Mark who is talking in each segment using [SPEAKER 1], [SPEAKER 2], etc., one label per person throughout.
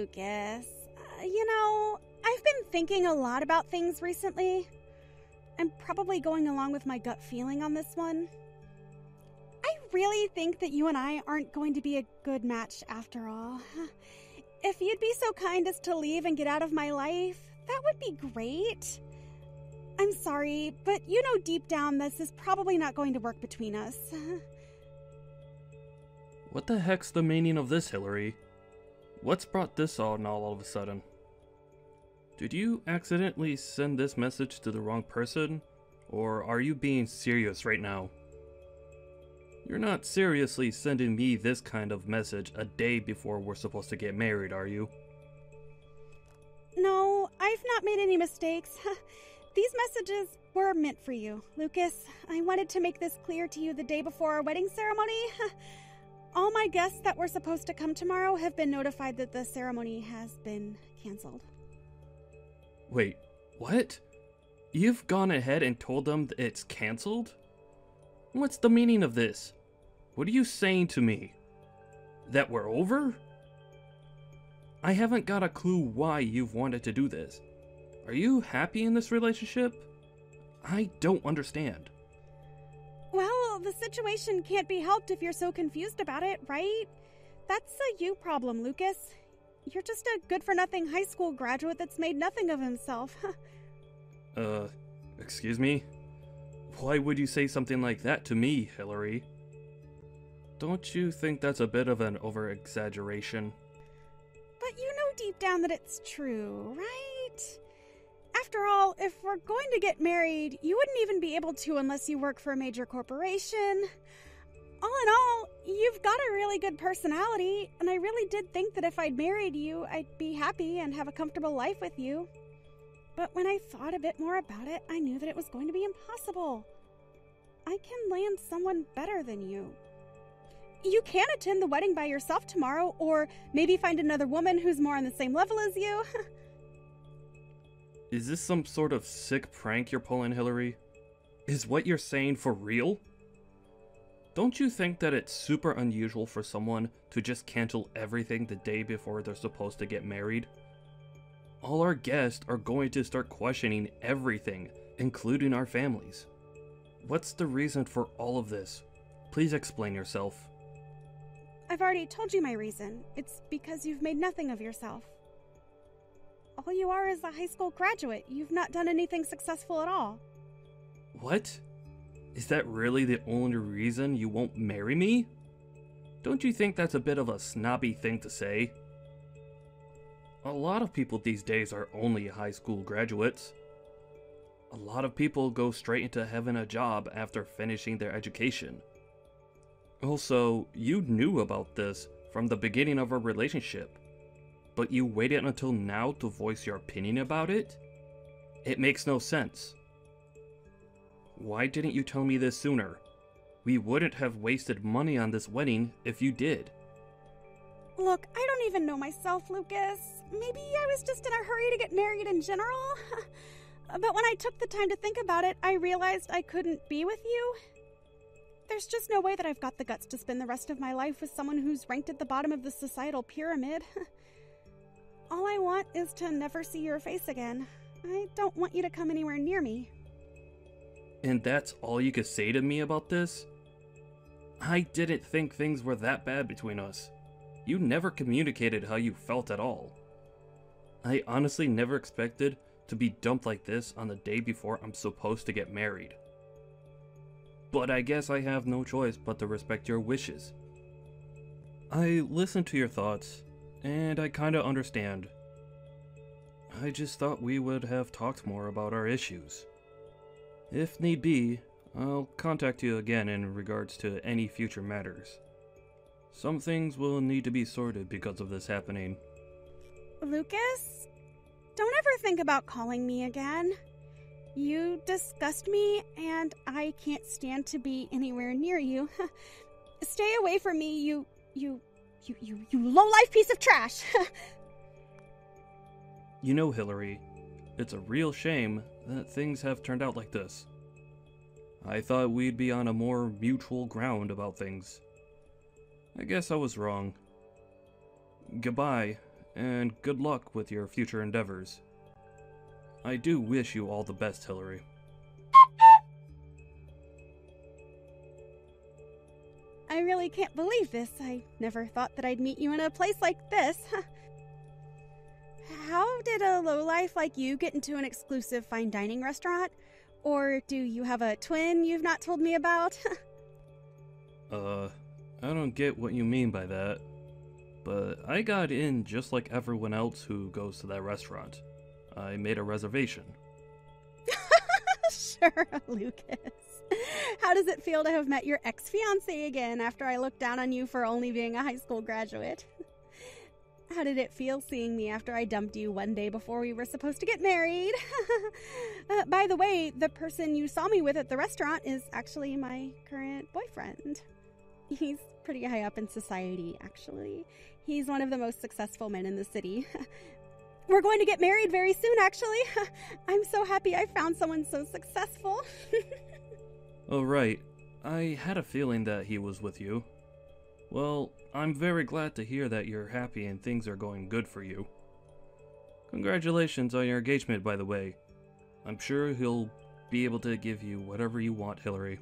[SPEAKER 1] Lucas. I've been thinking a lot about things recently. I'm probably going along with my gut feeling on this one. I really think that you and I aren't going to be a good match after all. If you'd be so kind as to leave and get out of my life, that would be great. I'm sorry, but you know deep down this is probably not going to work between us.
[SPEAKER 2] What the heck's the meaning of this, Hillary? What's brought this on all of a sudden? Did you accidentally send this message to the wrong person? Or are you being serious right now? You're not seriously sending me this kind of message a day before we're supposed to get married, are you?
[SPEAKER 1] No, I've not made any mistakes. These messages were meant for you, Lucas. I wanted to make this clear to you the day before our wedding ceremony. All my guests that were supposed to come tomorrow have been notified that the ceremony has been canceled.
[SPEAKER 2] Wait, what? You've gone ahead and told them that it's canceled? What's the meaning of this? What are you saying to me? That we're over? I haven't got a clue why you've wanted to do this. Are you happy in this relationship? I don't understand.
[SPEAKER 1] Well, the situation can't be helped if you're so confused about it, right? That's a you problem, Lucas. You're just a good-for-nothing high school graduate that's made nothing of himself.
[SPEAKER 2] Excuse me? Why would you say something like that to me, Hillary? Don't you think that's a bit of an over-exaggeration?
[SPEAKER 1] But you know deep down that it's true, right? After all, if we're going to get married, you wouldn't even be able to unless you work for a major corporation. All in all, you've got a really good personality, and I really did think that if I'd married you, I'd be happy and have a comfortable life with you. But when I thought a bit more about it, I knew that it was going to be impossible. I can land someone better than you. You can attend the wedding by yourself tomorrow, or maybe find another woman who's more on the same level as you.
[SPEAKER 2] Is this some sort of sick prank you're pulling, Hillary? Is what you're saying for real? Don't you think that it's super unusual for someone to just cancel everything the day before they're supposed to get married? All our guests are going to start questioning everything, including our families. What's the reason for all of this? Please explain yourself.
[SPEAKER 1] I've already told you my reason. It's because you've made nothing of yourself. All you are is a high school graduate. You've not done anything successful at all.
[SPEAKER 2] What? Is that really the only reason you won't marry me? Don't you think that's a bit of a snobby thing to say? A lot of people these days are only high school graduates. A lot of people go straight into having a job after finishing their education. Also, you knew about this from the beginning of our relationship, but you waited until now to voice your opinion about it? It makes no sense. Why didn't you tell me this sooner? We wouldn't have wasted money on this wedding if you did.
[SPEAKER 1] Look, I don't even know myself, Lucas. Maybe I was just in a hurry to get married in general. But when I took the time to think about it, I realized I couldn't be with you. There's just no way that I've got the guts to spend the rest of my life with someone who's ranked at the bottom of the societal pyramid. All I want is to never see your face again. I don't want you to come anywhere near me.
[SPEAKER 2] And that's all you could say to me about this? I didn't think things were that bad between us. You never communicated how you felt at all. I honestly never expected to be dumped like this on the day before I'm supposed to get married. But I guess I have no choice but to respect your wishes. I listened to your thoughts, and I kinda understand. I just thought we would have talked more about our issues. If need be, I'll contact you again in regards to any future matters. Some things will need to be sorted because of this happening.
[SPEAKER 1] Lucas, don't ever think about calling me again. You disgust me, and I can't stand to be anywhere near you. Stay away from me, you low-life piece of trash.
[SPEAKER 2] You know, Hillary, it's a real shame that things have turned out like this. I thought we'd be on a more mutual ground about things. I guess I was wrong. Goodbye, and good luck with your future endeavors. I do wish you all the best, Hillary.
[SPEAKER 1] I really can't believe this. I never thought that I'd meet you in a place like this. How did a lowlife like you get into an exclusive fine dining restaurant? Or do you have a twin you've not told me about?
[SPEAKER 2] I don't get what you mean by that. But I got in just like everyone else who goes to that restaurant. I made a reservation.
[SPEAKER 1] Sure, Lucas. How does it feel to have met your ex-fiancé again after I looked down on you for only being a high school graduate? How did it feel seeing me after I dumped you one day before we were supposed to get married? By the way, the person you saw me with at the restaurant is actually my current boyfriend. He's pretty high up in society, actually. He's one of the most successful men in the city. We're going to get married very soon, actually. I'm so happy I found someone so successful.
[SPEAKER 2] Oh, right. I had a feeling that he was with you. Well, I'm very glad to hear that you're happy and things are going good for you. Congratulations on your engagement, by the way. I'm sure he'll be able to give you whatever you want, Hillary.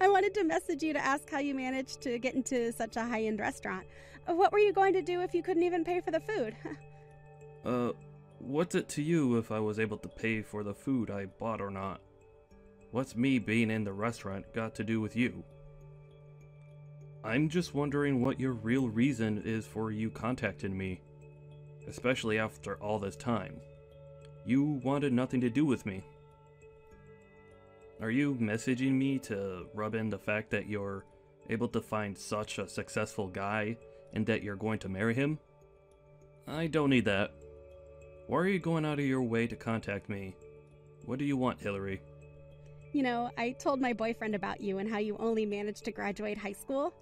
[SPEAKER 1] I wanted to message you to ask how you managed to get into such a high-end restaurant. What were you going to do if you couldn't even pay for the food?
[SPEAKER 2] What's it to you if I was able to pay for the food I bought or not? What's me being in the restaurant got to do with you? I'm just wondering what your real reason is for you contacting me. Especially after all this time. You wanted nothing to do with me. Are you messaging me to rub in the fact that you're able to find such a successful guy and that you're going to marry him? I don't need that. Why are you going out of your way to contact me? What do you want, Hillary?
[SPEAKER 1] You know, I told my boyfriend about you and how you only managed to graduate high school.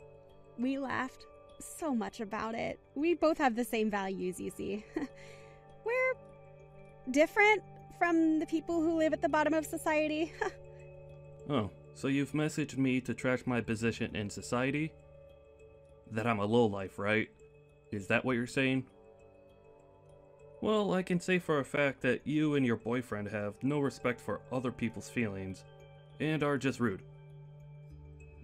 [SPEAKER 1] We laughed so much about it. We both have the same values, you see. We're different from the people who live at the bottom of society.
[SPEAKER 2] Oh, so you've messaged me to trash my position in society? That I'm a lowlife, right? Is that what you're saying? Well, I can say for a fact that you and your boyfriend have no respect for other people's feelings, and are just rude.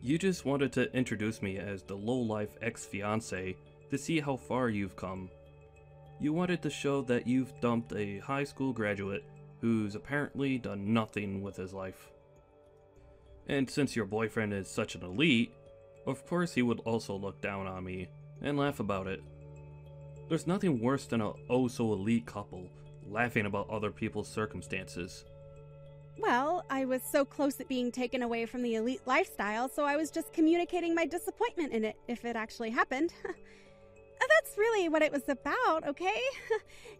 [SPEAKER 2] You just wanted to introduce me as the lowlife ex-fiancé to see how far you've come. You wanted to show that you've dumped a high school graduate who's apparently done nothing with his life. And since your boyfriend is such an elite, of course he would also look down on me and laugh about it. There's nothing worse than a oh-so-elite couple laughing about other people's circumstances.
[SPEAKER 1] Well, I was so close at being taken away from the elite lifestyle, so I was just communicating my disappointment in it, if it actually happened. That's really what it was about, okay?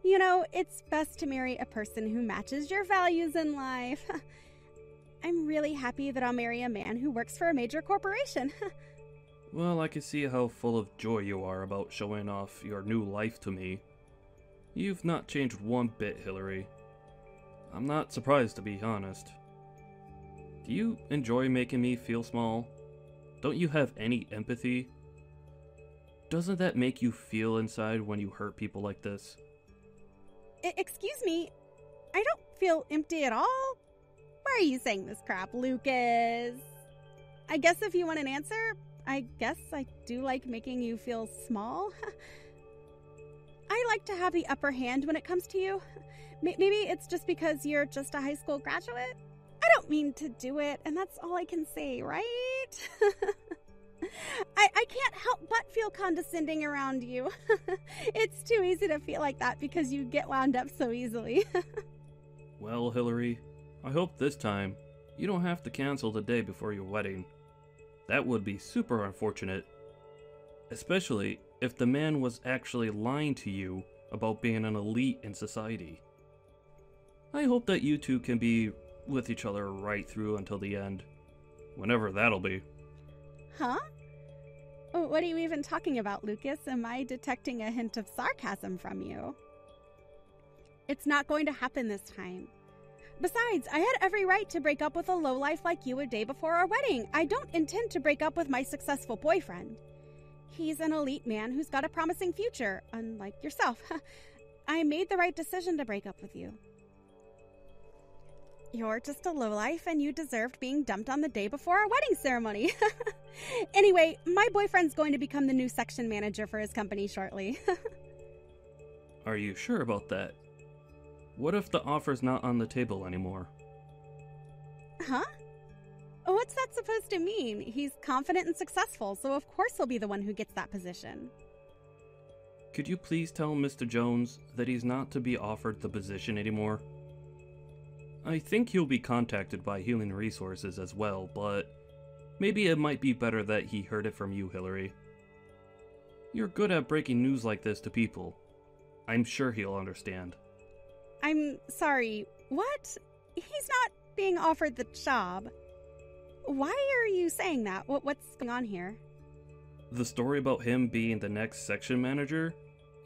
[SPEAKER 1] You know, it's best to marry a person who matches your values in life. I'm really happy that I'll marry a man who works for a major corporation.
[SPEAKER 2] Well, I can see how full of joy you are about showing off your new life to me. You've not changed one bit, Hillary. I'm not surprised, to be honest. Do you enjoy making me feel small? Don't you have any empathy? Doesn't that make you feel inside when you hurt people like this?
[SPEAKER 1] Excuse me, I don't feel empty at all. Why are you saying this crap, Lucas? I guess if you want an answer, I guess I do like making you feel small. I like to have the upper hand when it comes to you. Maybe it's just because you're just a high school graduate. I don't mean to do it, and that's all I can say, right? I can't help but feel condescending around you. It's too easy to feel like that because you get wound up so easily.
[SPEAKER 2] Well, Hillary, I hope this time you don't have to cancel the day before your wedding. That would be super unfortunate. Especially if the man was actually lying to you about being an elite in society. I hope that you two can be with each other right through until the end. Whenever that'll be.
[SPEAKER 1] Huh? What are you even talking about, Lucas? Am I detecting a hint of sarcasm from you? It's not going to happen this time. Besides, I had every right to break up with a lowlife like you a day before our wedding. I don't intend to break up with my successful boyfriend. He's an elite man who's got a promising future, unlike yourself. I made the right decision to break up with you. You're just a lowlife and you deserved being dumped on the day before our wedding ceremony. Anyway, my boyfriend's going to become the new section manager for his company shortly.
[SPEAKER 2] Are you sure about that? What if the offer's not on the table anymore?
[SPEAKER 1] Huh? What's that supposed to mean? He's confident and successful, so of course he'll be the one who gets that position.
[SPEAKER 2] Could you please tell Mr. Jones that he's not to be offered the position anymore? I think he'll be contacted by Healing Resources as well, but maybe it might be better that he heard it from you, Hillary. You're good at breaking news like this to people. I'm sure he'll understand.
[SPEAKER 1] I'm sorry, what? He's not being offered the job. Why are you saying that? What's going on here?
[SPEAKER 2] The story about him being the next section manager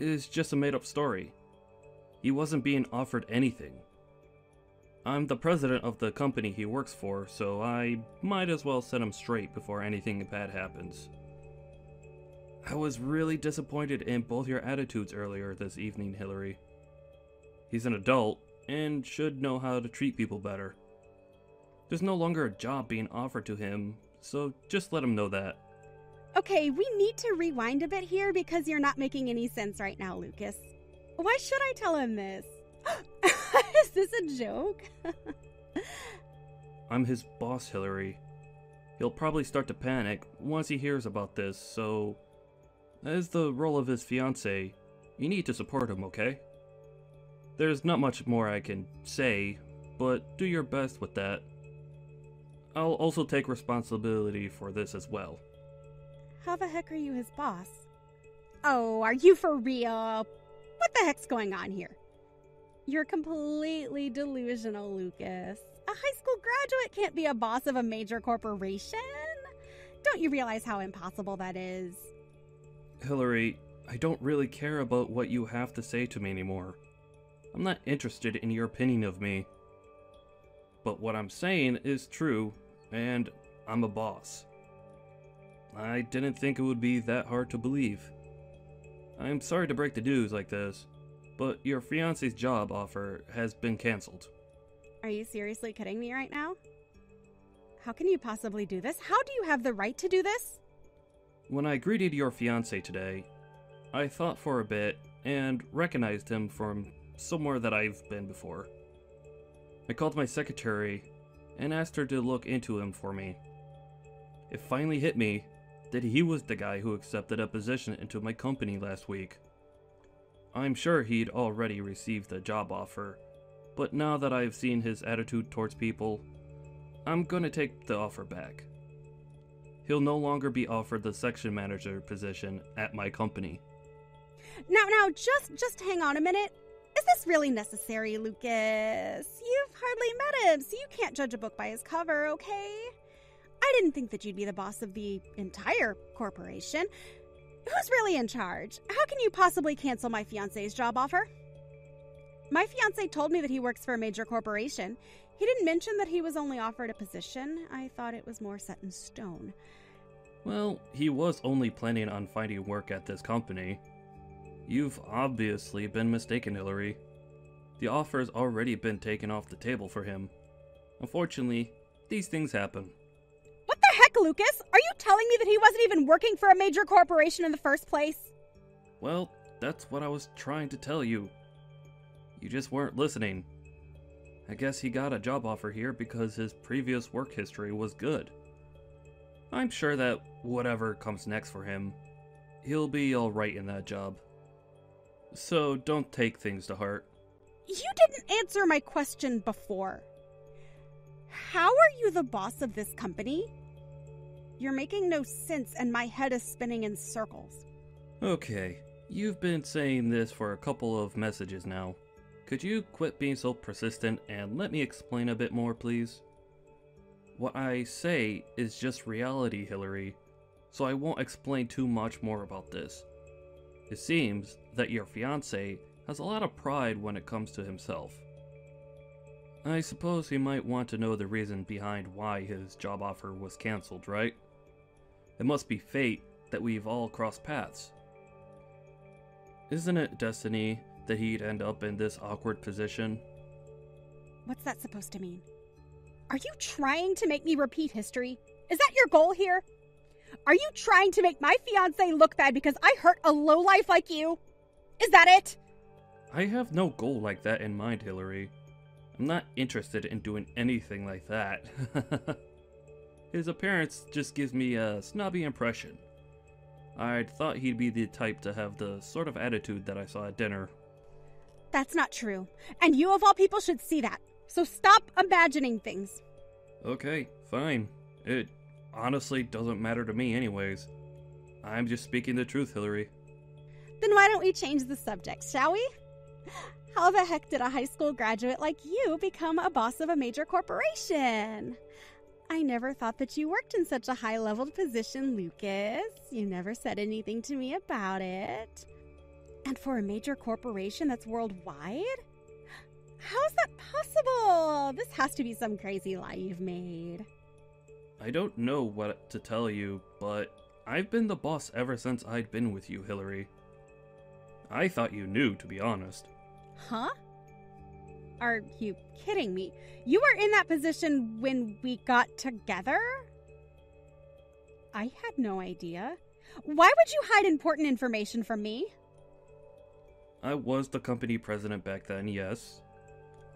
[SPEAKER 2] is just a made-up story. He wasn't being offered anything. I'm the president of the company he works for, so I might as well set him straight before anything bad happens. I was really disappointed in both your attitudes earlier this evening, Hillary. He's an adult and should know how to treat people better. There's no longer a job being offered to him, so just let him know that.
[SPEAKER 1] Okay, we need to rewind a bit here because you're not making any sense right now, Lucas. Why should I tell him this? Is this a joke?
[SPEAKER 2] I'm his boss, Hillary. He'll probably start to panic once he hears about this, so as the role of his fiancé, you need to support him, okay? There's not much more I can say, but do your best with that. I'll also take responsibility for this as well.
[SPEAKER 1] How the heck are you his boss? Oh, are you for real? What the heck's going on here? You're completely delusional, Lucas. A high school graduate can't be a boss of a major corporation. Don't you realize how impossible that is?
[SPEAKER 2] Hillary, I don't really care about what you have to say to me anymore. I'm not interested in your opinion of me. But what I'm saying is true, and I'm a boss. I didn't think it would be that hard to believe. I'm sorry to break the news like this, but your fiancé's job offer has been cancelled.
[SPEAKER 1] Are you seriously kidding me right now? How can you possibly do this? How do you have the right to do this?
[SPEAKER 2] When I greeted your fiancé today, I thought for a bit and recognized him from somewhere that I've been before. I called my secretary and asked her to look into him for me. It finally hit me that he was the guy who accepted a position into my company last week. I'm sure he'd already received a job offer, but now that I've seen his attitude towards people, I'm gonna take the offer back. He'll no longer be offered the section manager position at my company.
[SPEAKER 1] Now, just hang on a minute. Is this really necessary, Lucas? You've hardly met him, so you can't judge a book by his cover, okay? I didn't think that you'd be the boss of the entire corporation. Who's really in charge? How can you possibly cancel my fiancé's job offer? My fiancé told me that he works for a major corporation. He didn't mention that he was only offered a position. I thought it was more set in stone.
[SPEAKER 2] Well, he was only planning on finding work at this company. You've obviously been mistaken, Hillary. The offer's already been taken off the table for him. Unfortunately, these things happen.
[SPEAKER 1] What the heck, Lucas? Are you telling me that he wasn't even working for a major corporation in the first place?
[SPEAKER 2] Well, that's what I was trying to tell you. You just weren't listening. I guess he got a job offer here because his previous work history was good. I'm sure that whatever comes next for him, he'll be alright in that job. So don't take things to heart.
[SPEAKER 1] You didn't answer my question before. How are you the boss of this company? You're making no sense and my head is spinning in circles.
[SPEAKER 2] Okay, you've been saying this for a couple of messages now. Could you quit being so persistent and let me explain a bit more, please? What I say is just reality, Hillary, so I won't explain too much more about this. It seems that your fiancé has a lot of pride when it comes to himself. I suppose he might want to know the reason behind why his job offer was cancelled, right? It must be fate that we've all crossed paths. Isn't it destiny that he'd end up in this awkward position?
[SPEAKER 1] What's that supposed to mean? Are you trying to make me repeat history? Is that your goal here? Are you trying to make my fiancé look bad because I hurt a lowlife like you? Is that it?
[SPEAKER 2] I have no goal like that in mind, Hillary. I'm not interested in doing anything like that. His appearance just gives me a snobby impression. I'd thought he'd be the type to have the sort of attitude that I saw at dinner.
[SPEAKER 1] That's not true. And you of all people should see that. So stop imagining things.
[SPEAKER 2] Okay, fine. It honestly doesn't matter to me anyways. I'm just speaking the truth, Hillary.
[SPEAKER 1] Then why don't we change the subject, shall we? How the heck did a high school graduate like you become a boss of a major corporation? I never thought that you worked in such a high-leveled position, Lucas. You never said anything to me about it. And for a major corporation that's worldwide? How is that possible? This has to be some crazy lie you've made.
[SPEAKER 2] I don't know what to tell you, but I've been the boss ever since I'd been with you, Hillary. I thought you knew, to be honest.
[SPEAKER 1] Huh? Are you kidding me? You were in that position when we got together? I had no idea. Why would you hide important information from me?
[SPEAKER 2] I was the company president back then, yes.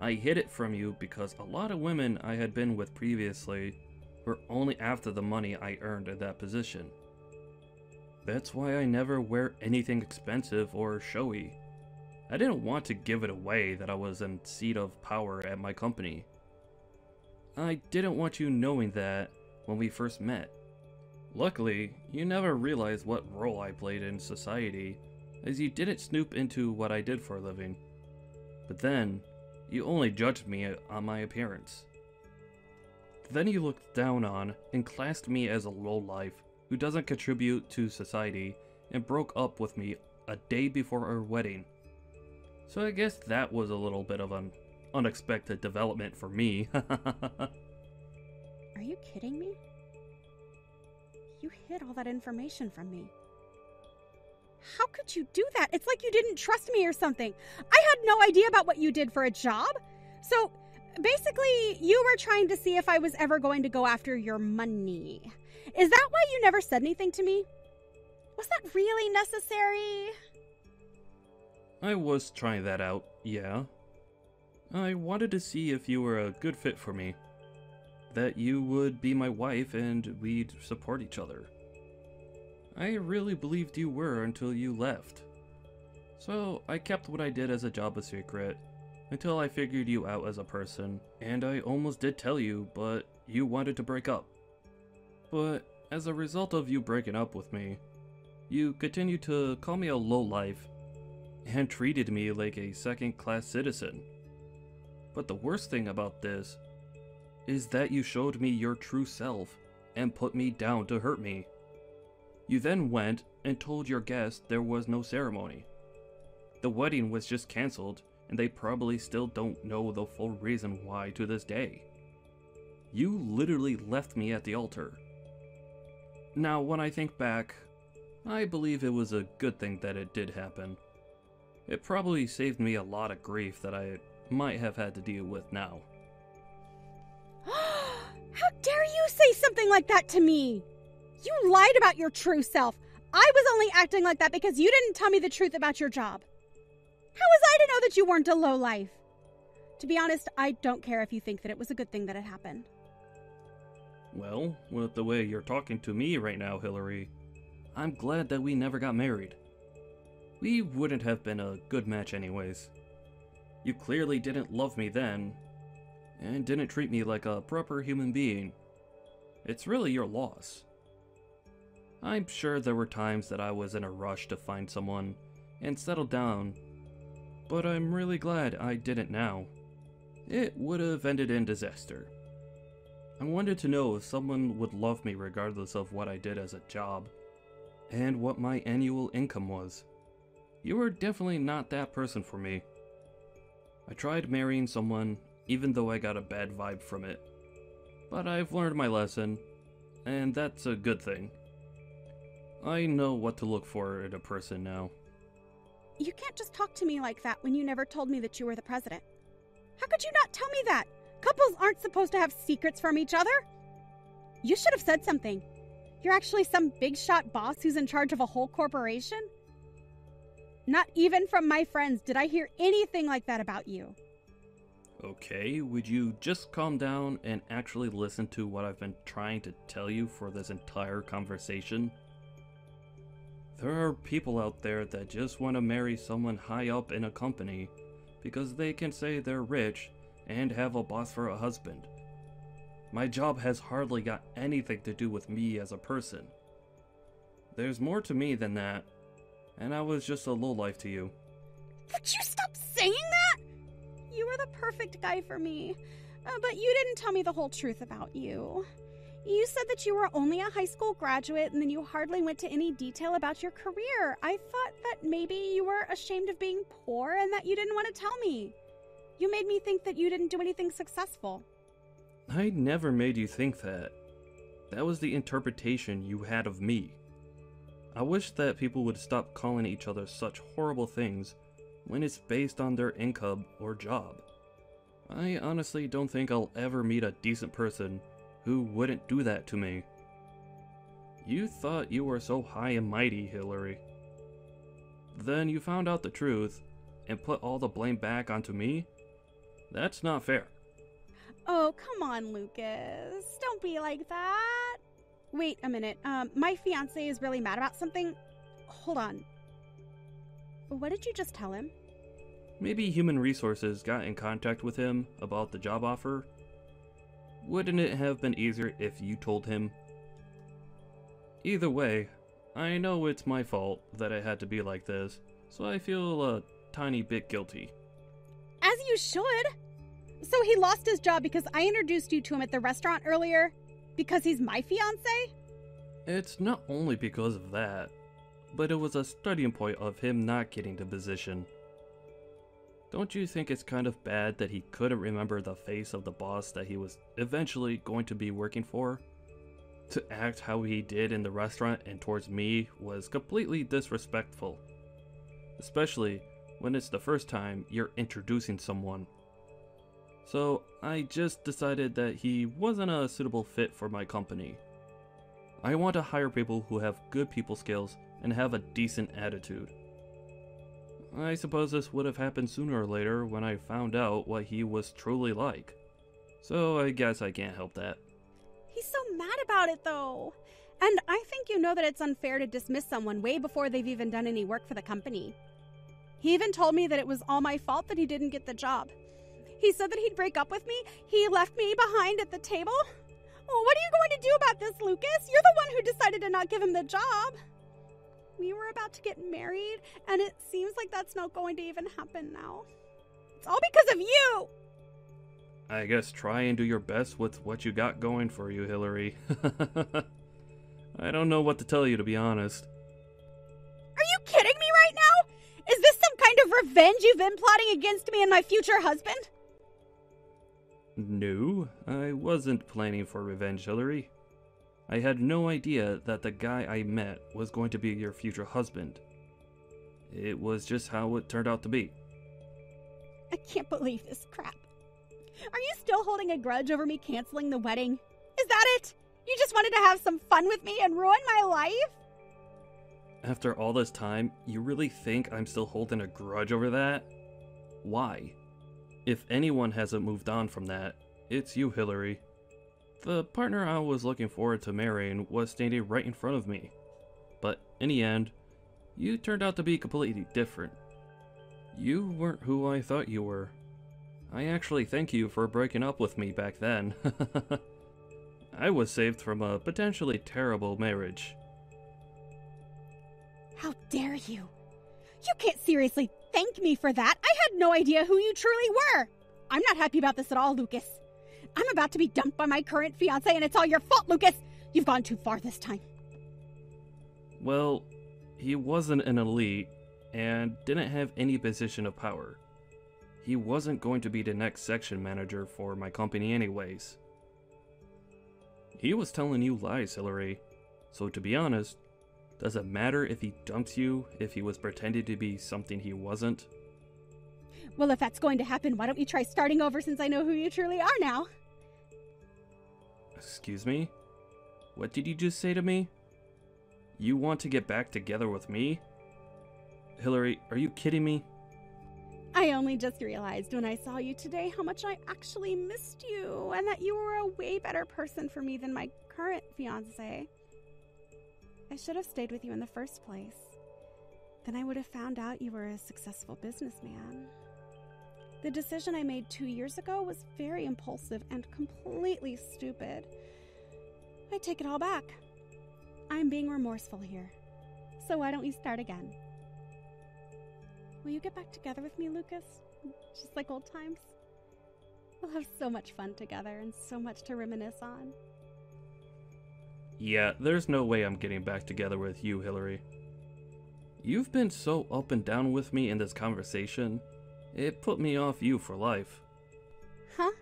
[SPEAKER 2] I hid it from you because a lot of women I had been with previously were only after the money I earned in that position. That's why I never wear anything expensive or showy. I didn't want to give it away that I was in seat of power at my company. I didn't want you knowing that when we first met. Luckily, you never realized what role I played in society, as you didn't snoop into what I did for a living. But then, you only judged me on my appearance. Then you looked down on and classed me as a lowlife who doesn't contribute to society and broke up with me a day before our wedding. So I guess that was a little bit of an unexpected development for me.
[SPEAKER 1] Are you kidding me? You hid all that information from me. How could you do that? It's like you didn't trust me or something. I had no idea about what you did for a job. So basically, you were trying to see if I was ever going to go after your money. Is that why you never said anything to me? Was that really necessary?
[SPEAKER 2] I was trying that out, yeah. I wanted to see if you were a good fit for me. That you would be my wife and we'd support each other. I really believed you were until you left. So I kept what I did as a job a secret until I figured you out as a person, and I almost did tell you, but you wanted to break up. But as a result of you breaking up with me, you continued to call me a lowlife and treated me like a second-class citizen. But the worst thing about this is that you showed me your true self and put me down to hurt me. You then went and told your guests there was no ceremony. The wedding was just cancelled, and they probably still don't know the full reason why to this day. You literally left me at the altar. Now, when I think back, I believe it was a good thing that it did happen. It probably saved me a lot of grief that I might have had to deal with now.
[SPEAKER 1] How dare you say something like that to me? You lied about your true self. I was only acting like that because you didn't tell me the truth about your job. How was I to know that you weren't a lowlife? To be honest, I don't care if you think that it was a good thing that it happened.
[SPEAKER 2] Well, with the way you're talking to me right now, Hillary, I'm glad that we never got married. We wouldn't have been a good match anyways. You clearly didn't love me then, and didn't treat me like a proper human being. It's really your loss. I'm sure there were times that I was in a rush to find someone and settle down, but I'm really glad I didn't now. It would have ended in disaster. I wanted to know if someone would love me regardless of what I did as a job, and what my annual income was. You were definitely not that person for me. I tried marrying someone, even though I got a bad vibe from it. But I've learned my lesson, and that's a good thing. I know what to look for in a person now.
[SPEAKER 1] You can't just talk to me like that when you never told me that you were the president. How could you not tell me that? Couples aren't supposed to have secrets from each other. You should have said something. You're actually some big shot boss who's in charge of a whole corporation? Not even from my friends did I hear anything like that about you.
[SPEAKER 2] Okay, would you just calm down and actually listen to what I've been trying to tell you for this entire conversation? There are people out there that just want to marry someone high up in a company because they can say they're rich and have a boss for a husband. My job has hardly got anything to do with me as a person. There's more to me than that, and I was just a lowlife to you.
[SPEAKER 1] Would you stop saying that? You were the perfect guy for me, but you didn't tell me the whole truth about you. You said that you were only a high school graduate and then you hardly went to any detail about your career. I thought that maybe you were ashamed of being poor and that you didn't want to tell me. You made me think that you didn't do anything successful.
[SPEAKER 2] I never made you think that. That was the interpretation you had of me. I wish that people would stop calling each other such horrible things when it's based on their income or job. I honestly don't think I'll ever meet a decent person who wouldn't do that to me. You thought you were so high and mighty, Hillary. Then you found out the truth and put all the blame back onto me? That's not fair.
[SPEAKER 1] Oh, come on, Lucas. Don't be like that. Wait a minute. My fiancé is really mad about something. Hold on. What did you just tell him?
[SPEAKER 2] Maybe Human Resources got in contact with him about the job offer. Wouldn't it have been easier if you told him? Either way, I know it's my fault that it had to be like this, so I feel a tiny bit guilty.
[SPEAKER 1] As you should. So he lost his job because I introduced you to him at the restaurant earlier? Because he's my fiancé?
[SPEAKER 2] It's not only because of that, but it was a starting point of him not getting the position. Don't you think it's kind of bad that he couldn't remember the face of the boss that he was eventually going to be working for? To act how he did in the restaurant and towards me was completely disrespectful. Especially when it's the first time you're introducing someone. So I just decided that he wasn't a suitable fit for my company. I want to hire people who have good people skills and have a decent attitude. I suppose this would have happened sooner or later when I found out what he was truly like. So I guess I can't help that.
[SPEAKER 1] He's so mad about it, though. And I think you know that it's unfair to dismiss someone way before they've even done any work for the company. He even told me that it was all my fault that he didn't get the job. He said that he'd break up with me. He left me behind at the table. Oh, what are you going to do about this, Lucas? You're the one who decided to not give him the job. We were about to get married, and it seems like that's not going to even happen now. It's all because of you!
[SPEAKER 2] I guess try and do your best with what you got going for you, Hillary. I don't know what to tell you, to be honest.
[SPEAKER 1] Are you kidding me right now? Is this some kind of revenge you've been plotting against me and my future husband?
[SPEAKER 2] No, I wasn't planning for revenge, Hillary. I had no idea that the guy I met was going to be your future husband. It was just how it turned out to be.
[SPEAKER 1] I can't believe this crap. Are you still holding a grudge over me canceling the wedding? Is that it? You just wanted to have some fun with me and ruin my life?
[SPEAKER 2] After all this time, you really think I'm still holding a grudge over that? Why? If anyone hasn't moved on from that, it's you, Hillary. The partner I was looking forward to marrying was standing right in front of me. But in the end, you turned out to be completely different. You weren't who I thought you were. I actually thank you for breaking up with me back then. I was saved from a potentially terrible marriage.
[SPEAKER 1] How dare you? You can't seriously thank me for that. I had no idea who you truly were. I'm not happy about this at all, Lucas. I'm about to be dumped by my current fiancé, and it's all your fault, Lucas. You've gone too far this time.
[SPEAKER 2] Well, he wasn't an elite and didn't have any position of power. He wasn't going to be the next section manager for my company anyways. He was telling you lies, Hillary. So to be honest, Does it matter if he dumps you, if he was pretending to be something he wasn't?
[SPEAKER 1] Well, if that's going to happen, why don't you try starting over since I know who you truly are now?
[SPEAKER 2] Excuse me? What did you just say to me? You want to get back together with me? Hillary, are you kidding me?
[SPEAKER 1] I only just realized when I saw you today how much I actually missed you and that you were a way better person for me than my current fiancé. I should have stayed with you in the first place. Then I would have found out you were a successful businessman. The decision I made 2 years ago was very impulsive and completely stupid. I take it all back. I'm being remorseful here. So why don't we start again? Will you get back together with me, Lucas? Just like old times? We'll have so much fun together and so much to reminisce on.
[SPEAKER 2] Yeah, there's no way I'm getting back together with you, Hillary. You've been so up and down with me in this conversation. It put me off you for life.
[SPEAKER 1] Huh?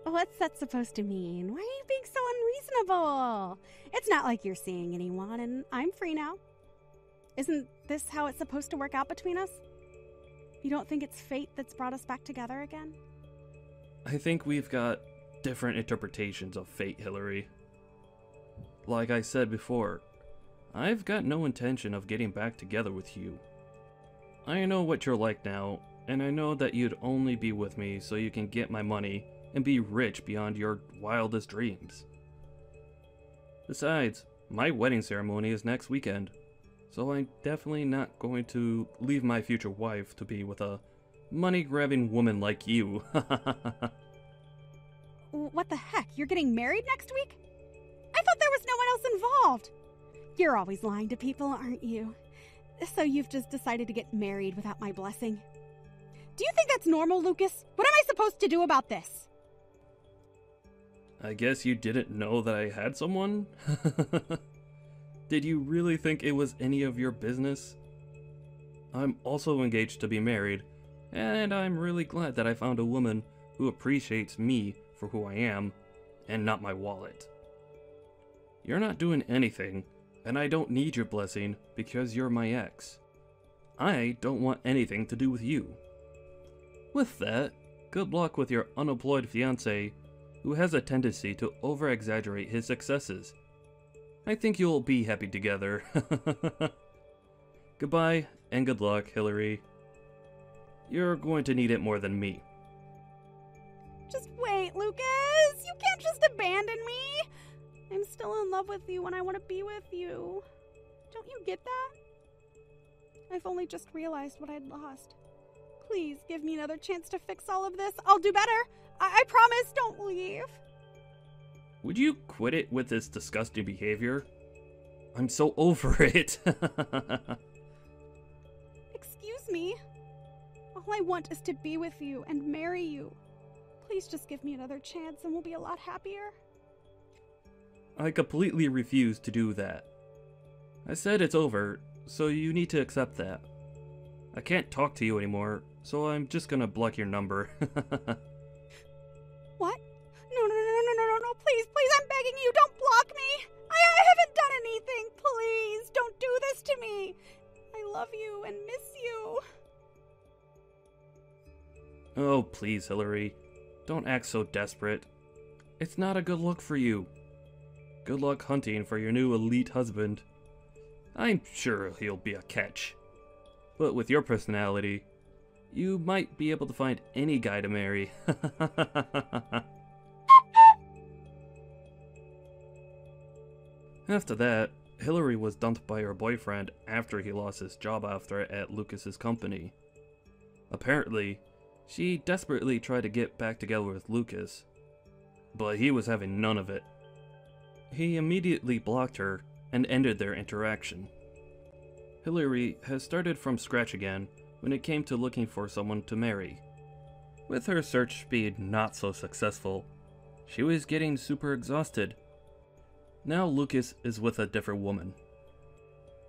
[SPEAKER 1] What's that supposed to mean? Why are you being so unreasonable? It's not like you're seeing anyone, and I'm free now. Isn't this how it's supposed to work out between us? You don't think it's fate that's brought us back together again?
[SPEAKER 2] I think we've got different interpretations of fate, Hillary. Like I said before, I've got no intention of getting back together with you. I know what you're like now, and I know that you'd only be with me so you can get my money and be rich beyond your wildest dreams. Besides, my wedding ceremony is next weekend, so I'm definitely not going to leave my future wife to be with a money-grabbing woman like you.
[SPEAKER 1] What the heck? You're getting married next week? I thought there was no one else involved. You're always lying to people, aren't you? So you've just decided to get married without my blessing. Do you think that's normal, Lucas? What am I supposed to do about this?
[SPEAKER 2] I guess you didn't know that I had someone? Did you really think it was any of your business? I'm also engaged to be married, and I'm really glad that I found a woman who appreciates me for who I am, and not my wallet. You're not doing anything, and I don't need your blessing because you're my ex. I don't want anything to do with you. With that, good luck with your unemployed fiancé who has a tendency to over-exaggerate his successes. I think you'll be happy together. Goodbye, and good luck, Hillary. You're going to need it more than me.
[SPEAKER 1] Just wait, Lucas! You can't just abandon me! I'm still in love with you and I want to be with you. Don't you get that? I've only just realized what I'd lost. Please give me another chance to fix all of this. I'll do better. I promise, don't leave.
[SPEAKER 2] Would you quit it with this disgusting behavior? I'm so over it.
[SPEAKER 1] Excuse me. All I want is to be with you and marry you. Please just give me another chance and we'll be a lot happier.
[SPEAKER 2] I completely refuse to do that. I said it's over, so you need to accept that. I can't talk to you anymore, so I'm just gonna block your number.
[SPEAKER 1] What? No, please, I'm begging you, don't block me! I haven't done anything, please, don't do this to me! I love you and miss you.
[SPEAKER 2] Oh, please, Hillary. Don't act so desperate. It's not a good look for you. Good luck hunting for your new elite husband. I'm sure he'll be a catch. But with your personality, you might be able to find any guy to marry. After that, Hillary was dumped by her boyfriend after he lost his job at Lucas's company. Apparently, she desperately tried to get back together with Lucas, but he was having none of it. He immediately blocked her and ended their interaction. Hillary has started from scratch again when it came to looking for someone to marry. With her search being not so successful, she was getting super exhausted. Now Lucas is with a different woman.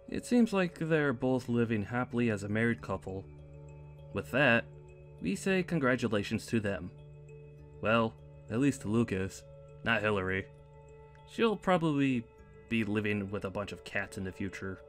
[SPEAKER 2] It seems like they're both living happily as a married couple. With that, we say congratulations to them. Well, at least to Lucas, not Hillary. She'll probably be living with a bunch of cats in the future.